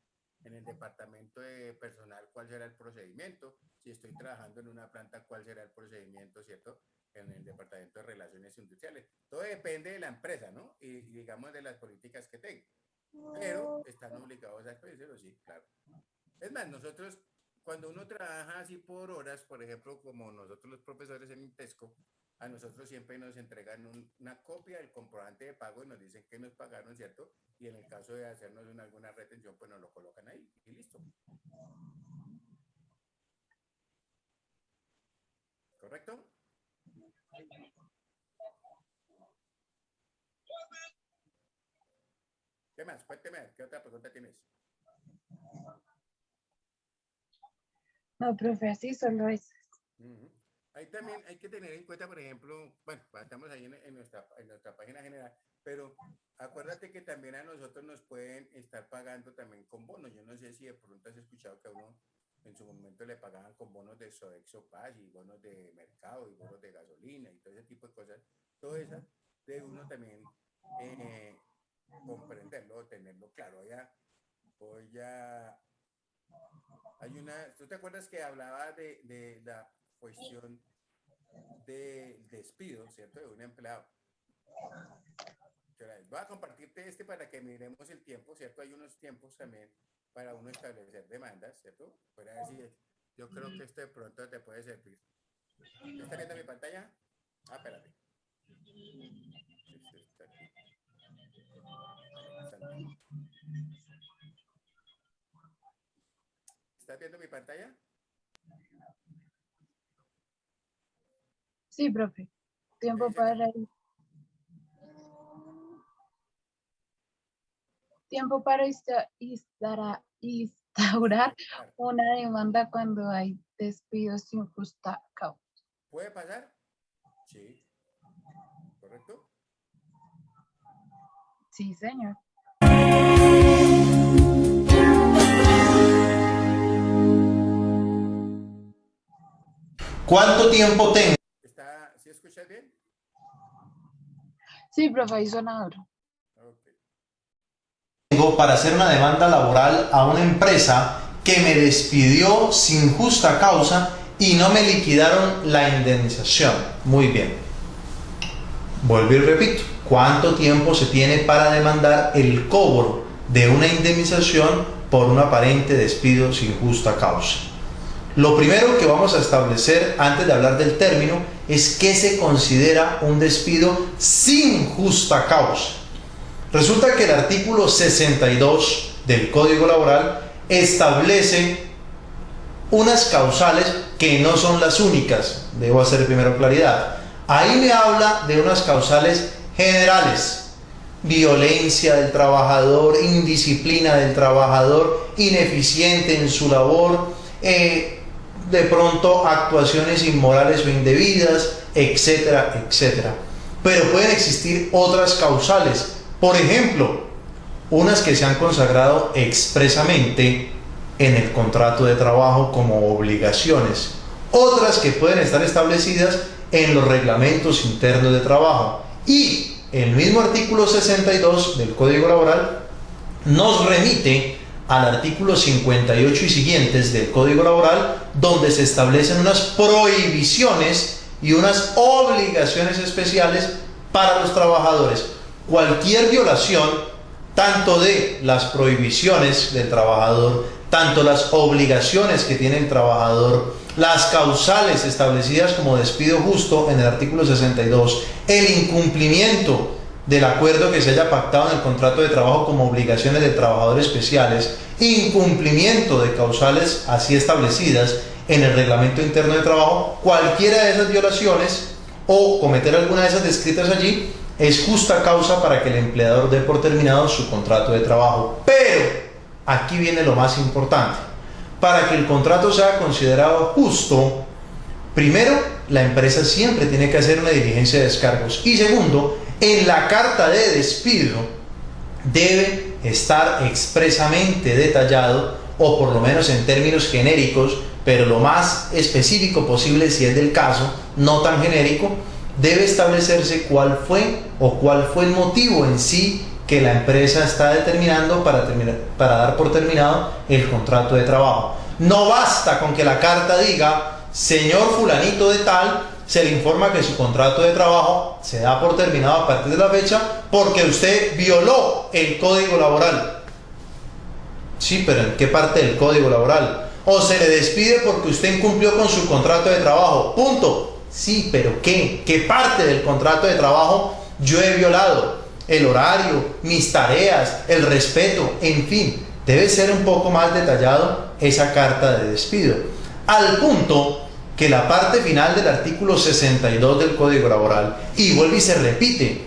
el departamento de personal, cuál será el procedimiento. Si estoy trabajando en una planta, cuál será el procedimiento, ¿cierto? En el departamento de relaciones industriales. Todo depende de la empresa, ¿no? Y digamos de las políticas que tenga. Pero están obligados a pedirlo, sí, claro. Es más, nosotros, cuando uno trabaja así por horas, por ejemplo, como nosotros los profesores en Intesco, a nosotros siempre nos entregan una copia del comprobante de pago y nos dicen que nos pagaron, ¿cierto? Y en el caso de hacernos alguna retención, pues nos lo colocan ahí y listo. ¿Correcto? ¿Qué más? Cuénteme, ¿qué otra pregunta tienes? No, profe, así solo es. Uh-huh. Ahí también hay que tener en cuenta, por ejemplo, bueno, estamos ahí en nuestra página general, pero acuérdate que también a nosotros nos pueden estar pagando también con bonos. Yo no sé si de pronto has escuchado que a uno en su momento le pagaban con bonos de Sodexo Paz y bonos de mercado y bonos de gasolina y todo ese tipo de cosas. Todo eso debe uno también eh, comprenderlo, tenerlo claro. ¿Tú te acuerdas que hablaba de la cuestión del despido, ¿cierto? De un empleado. Voy a compartirte para que miremos el tiempo, ¿cierto? Hay unos tiempos también para uno establecer demandas, ¿cierto? Para decir, yo creo que esto de pronto te puede servir. ¿Está viendo mi pantalla? Espérate. Esto está aquí. Alexander. ¿Estás viendo mi pantalla? Sí, profe. ¿Qué Tiempo dice acá? para tiempo para instaurar una demanda cuando hay despidos sin justa causa. ¿Puede pasar? Sí. ¿Correcto? Sí, señor. ¿Cuánto tiempo tengo ¿Sí escuchas bien? Sí, profe, ahí suena duro. Ok. para hacer una demanda laboral a una empresa que me despidió sin justa causa y no me liquidaron la indemnización? Muy bien. Vuelvo y repito, ¿cuánto tiempo se tiene para demandar el cobro de una indemnización por un aparente despido sin justa causa? Lo primero que vamos a establecer antes de hablar del término es qué se considera un despido sin justa causa. Resulta que el artículo 62 del Código Laboral establece unas causales que no son las únicas. Debo hacer primero claridad. Ahí me habla de unas causales generales: violencia del trabajador, indisciplina del trabajador, ineficiente en su labor, de pronto actuaciones inmorales o indebidas, etcétera, etcétera. Pero pueden existir otras causales, por ejemplo, unas que se han consagrado expresamente en el contrato de trabajo como obligaciones, otras que pueden estar establecidas en los reglamentos internos de trabajo, y el mismo artículo 62 del Código Laboral nos remite al artículo 58 y siguientes del Código Laboral, donde se establecen unas prohibiciones y unas obligaciones especiales para los trabajadores. Cualquier violación, tanto de las prohibiciones del trabajador, tanto las obligaciones que tiene el trabajador, las causales establecidas como despido justo en el artículo 62, el incumplimiento del acuerdo que se haya pactado en el contrato de trabajo como obligaciones de trabajadores especiales, incumplimiento de causales así establecidas en el reglamento interno de trabajo, cualquiera de esas violaciones o cometer alguna de esas descritas allí es justa causa para que el empleador dé por terminado su contrato de trabajo. Pero aquí viene lo más importante: para que el contrato sea considerado justo, primero, la empresa siempre tiene que hacer una diligencia de descargos, y segundo, en la carta de despido debe estar expresamente detallado, o por lo menos en términos genéricos, pero lo más específico posible si es del caso, no tan genérico, debe establecerse cuál fue el motivo en sí que la empresa está determinando para dar por terminado el contrato de trabajo. No basta con que la carta diga: señor fulanito de tal, se le informa que su contrato de trabajo se da por terminado a partir de la fecha porque usted violó el Código Laboral. Sí, pero ¿en qué parte del Código Laboral? O se le despide porque usted incumplió con su contrato de trabajo. Punto. Sí, pero ¿qué? ¿Qué parte del contrato de trabajo yo he violado? El horario, mis tareas, el respeto, en fin, debe ser un poco más detallado esa carta de despido. Al punto que la parte final del artículo 62 del Código Laboral, y vuelve y se repite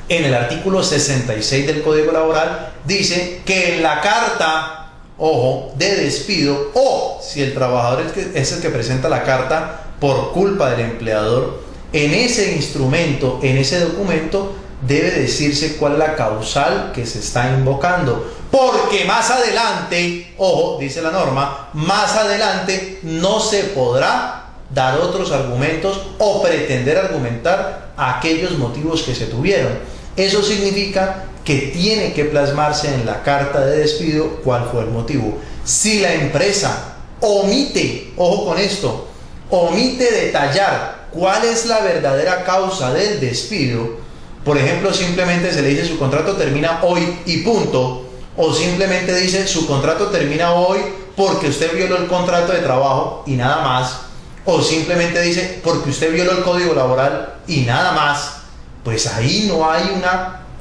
en el artículo 66 del Código Laboral, dice que en la carta, ojo, de despido, o si el trabajador es el que presenta la carta por culpa del empleador, en ese instrumento, en ese documento, debe decirse cuál es la causal que se está invocando, porque más adelante, ojo, dice la norma, más adelante no se podrá dar otros argumentos o pretender argumentar aquellos motivos que se tuvieron. Eso significa que tiene que plasmarse en la carta de despido cuál fue el motivo. Si la empresa omite, ojo con esto, omite detallar cuál es la verdadera causa del despido, por ejemplo, simplemente se le dice su contrato termina hoy y punto, o simplemente dice su contrato termina hoy porque usted violó el contrato de trabajo y nada más, o simplemente dice porque usted violó el Código Laboral y nada más, pues ahí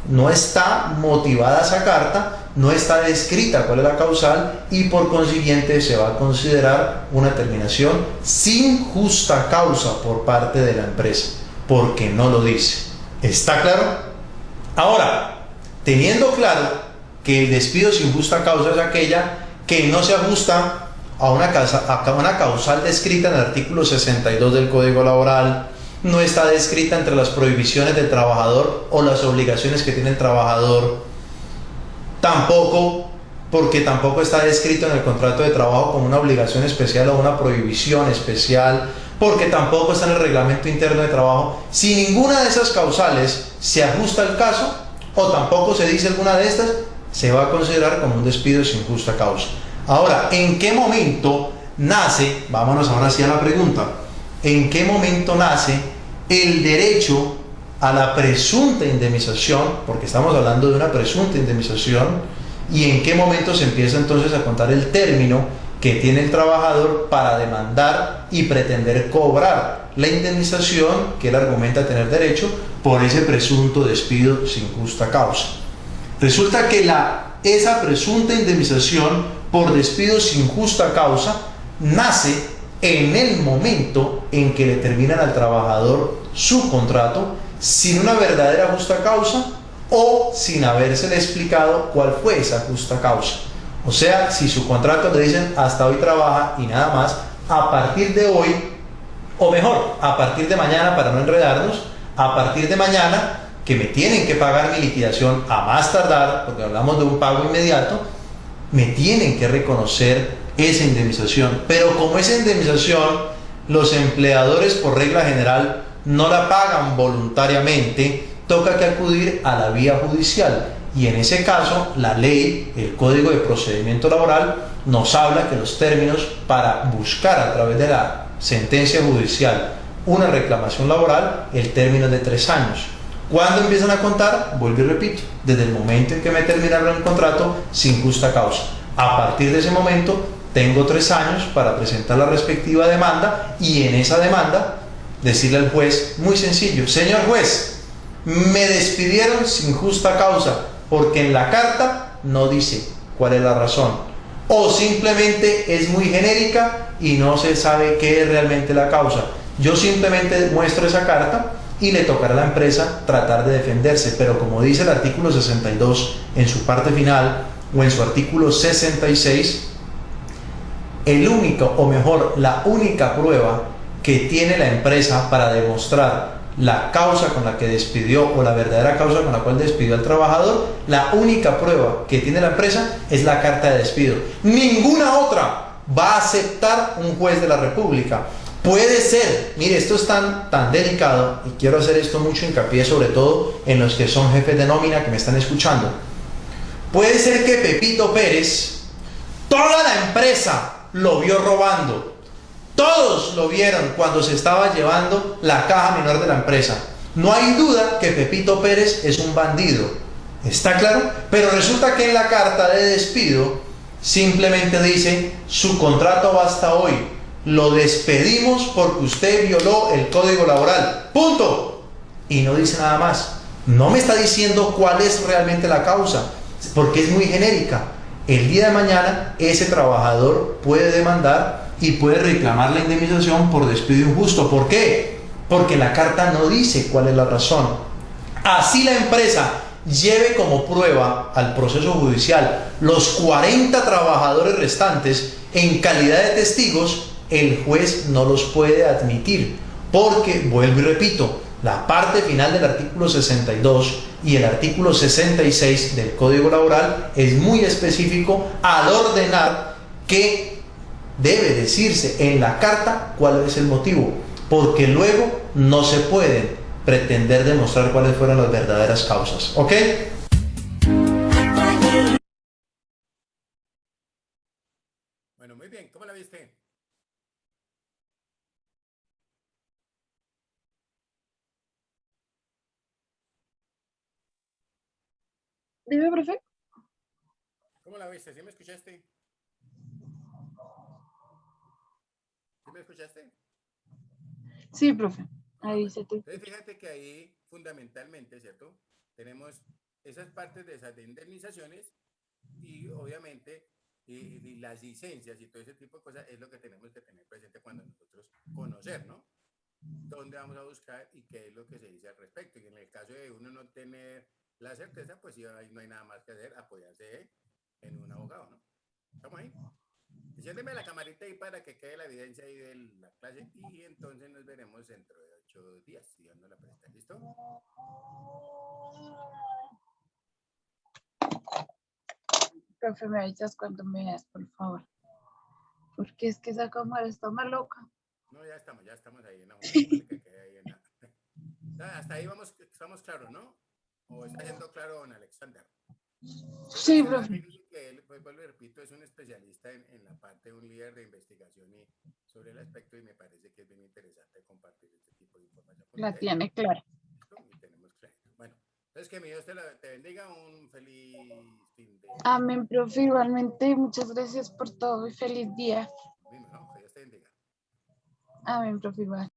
no está motivada esa carta, no está descrita cuál es la causal, y por consiguiente se va a considerar una terminación sin justa causa por parte de la empresa, porque no lo dice. ¿Está claro? Ahora, teniendo claro que el despido sin justa causa es aquella que no se ajusta a una causal descrita en el artículo 62 del Código Laboral, no está descrita entre las prohibiciones del trabajador o las obligaciones que tiene el trabajador, porque tampoco está descrito en el contrato de trabajo como una obligación especial o una prohibición especial, porque tampoco está en el reglamento interno de trabajo. Si ninguna de esas causales se ajusta al caso, o tampoco se dice alguna de estas, se va a considerar como un despido sin justa causa. Ahora, ¿en qué momento nace? Vámonos ahora sí a la pregunta. ¿En qué momento nace el derecho a la presunta indemnización? Porque estamos hablando de una presunta indemnización. ¿Y en qué momento se empieza entonces a contar el término que tiene el trabajador para demandar y pretender cobrar la indemnización que él argumenta tener derecho por ese presunto despido sin justa causa? Resulta que esa presunta indemnización por despido sin justa causa nace en el momento en que le terminan al trabajador su contrato sin una verdadera justa causa o sin habérsele explicado cuál fue esa justa causa. O sea, si su contrato le dicen hasta hoy trabaja y nada más, a partir de hoy, o mejor, a partir de mañana, para no enredarnos, a partir de mañana que me tienen que pagar mi liquidación a más tardar, porque hablamos de un pago inmediato, me tienen que reconocer esa indemnización. Pero como esa indemnización los empleadores por regla general no la pagan voluntariamente, toca que acudir a la vía judicial. Y en ese caso, la ley, el Código de Procedimiento Laboral, nos habla que los términos para buscar a través de la sentencia judicial una reclamación laboral, el término es de 3 años. ¿Cuándo empiezan a contar? Vuelvo y repito, desde el momento en que me terminaron el contrato sin justa causa. A partir de ese momento, tengo 3 años para presentar la respectiva demanda y en esa demanda decirle al juez, muy sencillo, señor juez, me despidieron sin justa causa porque en la carta no dice cuál es la razón, o simplemente es muy genérica y no se sabe qué es realmente la causa. Yo simplemente muestro esa carta y le tocará a la empresa tratar de defenderse, pero como dice el artículo 62 en su parte final o en su artículo 66, la única prueba que tiene la empresa para demostrar la causa con la que despidió o la verdadera causa con la cual despidió al trabajador, la única prueba que tiene la empresa es la carta de despido. Ninguna otra va a aceptar un juez de la República. Puede ser, mire, esto es tan delicado y quiero hacer esto mucho hincapié, sobre todo en los que son jefes de nómina que me están escuchando. Puede ser que Pepito Pérez, toda la empresa lo vio robando. Todos lo vieron cuando se estaba llevando la caja menor de la empresa. No hay duda que Pepito Pérez es un bandido. ¿Está claro? Pero resulta que en la carta de despido simplemente dice, su contrato va hasta hoy. Lo despedimos porque usted violó el Código Laboral. ¡Punto! Y no dice nada más. No me está diciendo cuál es realmente la causa, porque es muy genérica. El día de mañana ese trabajador puede demandar y puede reclamar la indemnización por despido injusto. ¿Por qué? Porque la carta no dice cuál es la razón. Así la empresa lleve como prueba al proceso judicial los 40 trabajadores restantes en calidad de testigos, el juez no los puede admitir, porque, vuelvo y repito, la parte final del artículo 62 y el artículo 66 del Código Laboral es muy específico al ordenar que debe decirse en la carta cuál es el motivo, porque luego no se puede pretender demostrar cuáles fueron las verdaderas causas. ¿Ok? Bueno, muy bien. ¿Cómo la viste? Dime, profe. ¿Cómo la viste? ¿Sí me escuchaste? ¿Sí me escuchaste? Sí, profe. Ah, Ahí bueno. se te Entonces, escucha. fíjate que ahí fundamentalmente, ¿cierto? Tenemos esas partes de esas de indemnizaciones y obviamente y las licencias y todo ese tipo de cosas es lo que tenemos que tener presente cuando nosotros conocer, ¿no? Dónde vamos a buscar y qué es lo que se dice al respecto. Y en el caso de uno no tener la certeza, pues sí, ahí no hay nada más que hacer, apoyarse en un abogado, ¿no? ¿Estamos ahí? Enciéndeme la camarita ahí para que quede la evidencia ahí de la clase y entonces nos veremos dentro de 8 días, si Dios nos la presta. ¿Listo? Profe, me avisas cuando me veas, por favor. Porque es que esa cámara está más loca. No, ya estamos ahí en la junta para que quede ahí en la... Hasta ahí vamos, estamos claros, ¿no? ¿O está siendo claro don Alexander? Sí, Entonces, profe. fíjense que él, pues vuelvo y repito, es un especialista en la parte, un líder de investigación y sobre el aspecto y me parece que es bien interesante compartir este tipo de información con La ustedes. tiene clara. ¿Listo? Y tenemos claro. Bueno, entonces que mi Dios te bendiga, un feliz fin de... Amén, profe. Igualmente, muchas gracias por todo y feliz día. Mismo, ¿no? Que Dios te bendiga. Amén, profe. Igual.